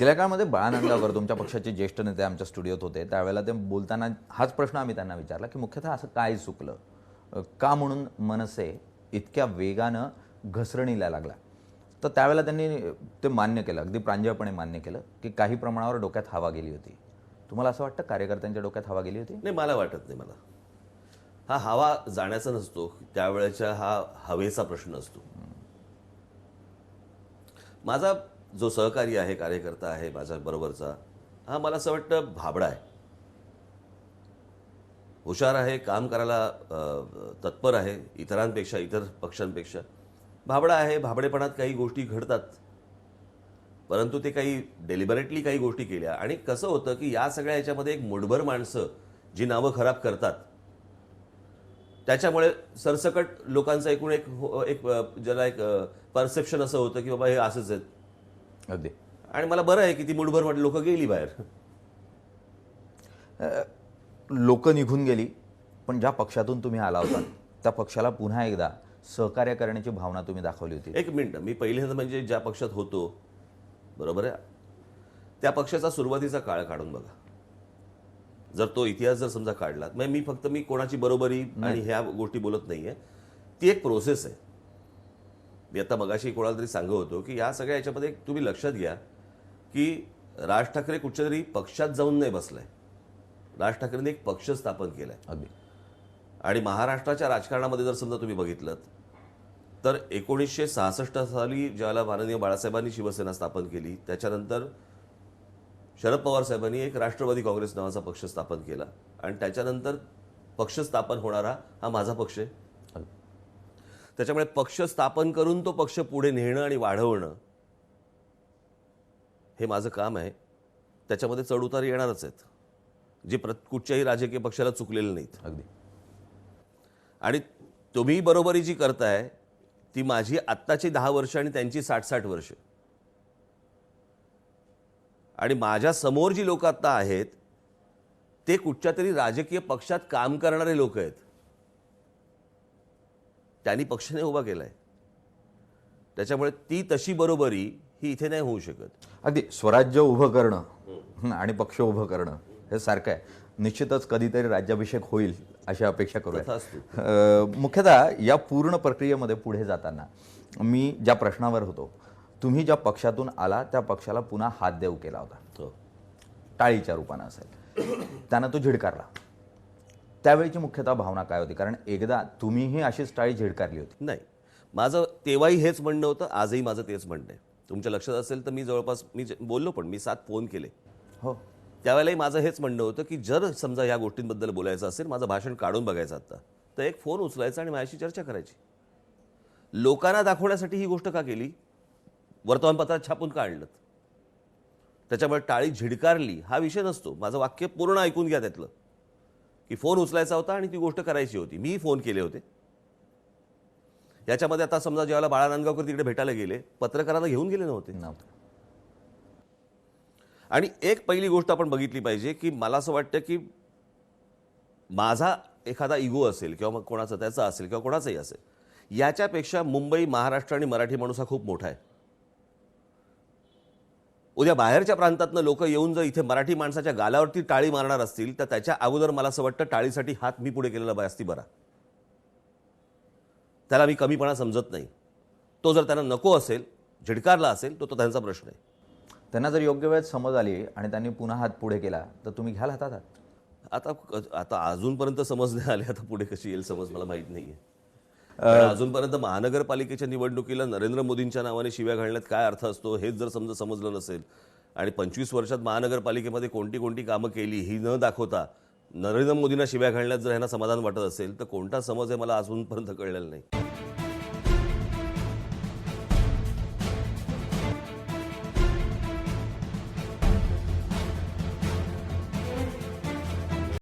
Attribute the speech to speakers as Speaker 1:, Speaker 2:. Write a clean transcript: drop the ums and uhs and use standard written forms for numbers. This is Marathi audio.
Speaker 1: गेल्या काळामध्ये बाळा नांदगावकर तुमच्या पक्षाचे ज्येष्ठ नेते आमच्या स्टुडिओत होते. त्यावेळेला ते बोलताना हाच प्रश्न आम्ही त्यांना विचारला की मुख्यतः असं काय चुकलं, का म्हणून मनसे इतक्या वेगानं घसरणीला लागला. तर त्यावेळेला त्यांनी ते मान्य केलं, अगदी प्रांजळपणे मान्य केलं की काही प्रमाणावर डोक्यात हवा गेली होती. तुम्हाला असं वाटतं कार्यकर्त्यांच्या डोक्यात हवा गेली होती?
Speaker 2: नाही, मला वाटत नाही. मला हा हवा जाण्याचा नसतो, त्यावेळेच्या हा हवेचा प्रश्न असतो. माझा जो सहकारी आहे, कार्यकर्ता आहे माझ्या बरोबरचा, हा मला असं वाटतं भाबडा आहे, हुशार आहे, काम करायला तत्पर आहे, इतरांपेक्षा, इतर पक्षांपेक्षा भाबडा आहे. भाबडेपणात काही गोष्टी घडतात, परंतु ते काही डेलिबरेटली काही गोष्टी केल्या. आणि कसं होतं की या सगळ्या याच्यामध्ये एक मुठभर माणसं जी नावं खराब करतात, त्याच्यामुळे सरसकट लोकांचं एकूण एक ज्याला एक परसेप्शन असं होतं की बाबा हे असंच आहेत.
Speaker 1: अगदी.
Speaker 2: आणि मला बरं आहे की ती मुठभर लोक गेली बाहेर.
Speaker 1: लोक निघून गेली, पण ज्या पक्षातून तुम्ही आला होता त्या पक्षाला पुन्हा एकदा सहकार्य करण्याची भावना तुम्ही दाखवली होती.
Speaker 2: एक मिनिट, मी पहिल्यांदा म्हणजे ज्या पक्षात होतो, बरोबर आहे, त्या पक्षाचा सुरुवातीचा काळ काढून बघा. जर तो इतिहास जर समजा काढला, म्हणजे मी कोणाची बरोबरी आणि ह्या गोष्टी बोलत नाहीये, ती एक प्रोसेस आहे. मी आता मगाशी कोणाला तरी सांगत होतो की या सगळ्या याच्यामध्ये तुम्ही लक्षात घ्या की राज ठाकरे कुठच्या तरी पक्षात जाऊन नाही बसलाय. राज ठाकरेंनी एक पक्ष स्थापन केलाय.
Speaker 1: अगदी.
Speaker 2: आणि महाराष्ट्राच्या राजकारणामध्ये जर समजा तुम्ही बघितलं तर 1966 साली ज्याला माननीय बाळासाहेबांनी शिवसेना स्थापन केली, त्याच्यानंतर शरद पवार साहेबांनी एक राष्ट्रवादी काँग्रेस नावाचा पक्ष स्थापन केला आणि त्याच्यानंतर पक्ष स्थापन होणारा हा माझा पक्ष आहे. त्याच्यामुळे पक्ष स्थापन करून तो पक्ष पुढे नेणं आणि वाढवणं हे माझं काम आहे. त्याच्यामध्ये चढउतार येणारच आहेत, जे कुठच्याही राजकीय पक्षाला चुकलेले नाहीत.
Speaker 1: अगदी.
Speaker 2: आणि तुम्ही बरोबरी जी करताय ती माझी आत्ताची 10 वर्ष आणि त्यांची 60-60 वर्ष. आणि माझ्या समोर जी लोक आता आहेत ते कुठच्या तरी राजकीय पक्षात काम करणारे लोक आहेत. त्यांनी पक्षाने उभा केलाय, त्याच्यामुळे ती तशी बरोबरी ही इथे नाही होऊ शकत.
Speaker 1: अगदी. स्वराज्य उभं करणं आणि पक्ष उभं करणं हे सारखं आहे. निश्चितच कधीतरी राज्याभिषेक होईल अशी अपेक्षा करूया. मुख्यतः या पूर्ण प्रक्रियेमध्ये पुढे जाताना मी ज्या प्रश्नावर होतो, तुम्ही ज्या पक्षातून आला त्या पक्षाला पुन्हा हात देऊ केला होता, टाळीच्या रूपानं असेल, त्यानं तो झिडकारला. त्यावेळीची मुख्यतः भावना काय होती? कारण एकदा तुम्हीही अशीच टाळी झिडकारली होती.
Speaker 2: नाही, माझं तेव्हाही हेच म्हणणं होतं, आजही माझं तेच म्हणणं आहे. तुमच्या लक्षात असेल तर मी जवळपास बोललो, पण मी 7 फोन केले.
Speaker 1: हो.
Speaker 2: त्यावेळेलाही माझं हेच म्हणणं होतं की जर समजा या गोष्टींबद्दल बोलायचं असेल, माझं भाषण काढून बघायचं आता, तर एक फोन उचलायचा आणि माझ्याशी चर्चा करायची. लोकांना दाखवण्यासाठी ही गोष्ट का केली? वर्तमानपत्रात छापून काढलं, त्याच्यामुळे टाळी झिडकारली हा विषय नसतो. माझं वाक्य पूर्ण ऐकून घ्या त्यातलं, की फोन उचलायचा होता आणि ती गोष्ट करायची होती. मी फोन केले होते. याच्यामध्ये आता समजा ज्यावेळेला बाळा नांदगावकर तिकडे भेटायला गेले, पत्रकारांना घेऊन गेले नव्हते. आणि एक पहिली गोष्ट आपण बघितली पाहिजे की मला असं वाटतं की माझा एखादा इगो असेल किंवा मग कोणाचा त्याचा असेल किंवा कोणाचाही असेल, याच्यापेक्षा मुंबई, महाराष्ट्र आणि मराठी माणूस हा खूप मोठा आहे. उद्या बाहेरच्या प्रांतातनं लोक येऊन जर इथे मराठी माणसाच्या गालावरती टाळी मारणार असतील तर त्याच्या अगोदर मला असं वाटतं टाळीसाठी हात मी पुढे केलेला जास्ती बरा. त्याला मी कमीपणा समजत नाही. तो जर त्यांना नको असेल, झिडकारला असेल, तो त्यांचा प्रश्न आहे.
Speaker 1: त्यांना जर योग्य वेळेत समज आली आणि त्यांनी पुन्हा हात पुढे केला तर तुम्ही घ्याल हातात?
Speaker 2: आता अजूनपर्यंत समज नाही आली, आता पुढे कशी येईल समज मला माहीत नाहीये. अजूनपर्यंत महानगरपालिकेच्या निवडणुकीला नरेंद्र मोदींच्या नावाने शिव्या घालण्यात काय अर्थ असतो हेच जर समजा समजलं नसेल, आणि 25 वर्षात महानगरपालिकेमध्ये कोणती कोणती कामं केली ही न दाखवता नरेंद्र मोदींना शिव्या घालण्यात जर ह्यांना समाधान वाटत असेल तर कोणता समज आहे मला अजूनपर्यंत कळलेला नाही.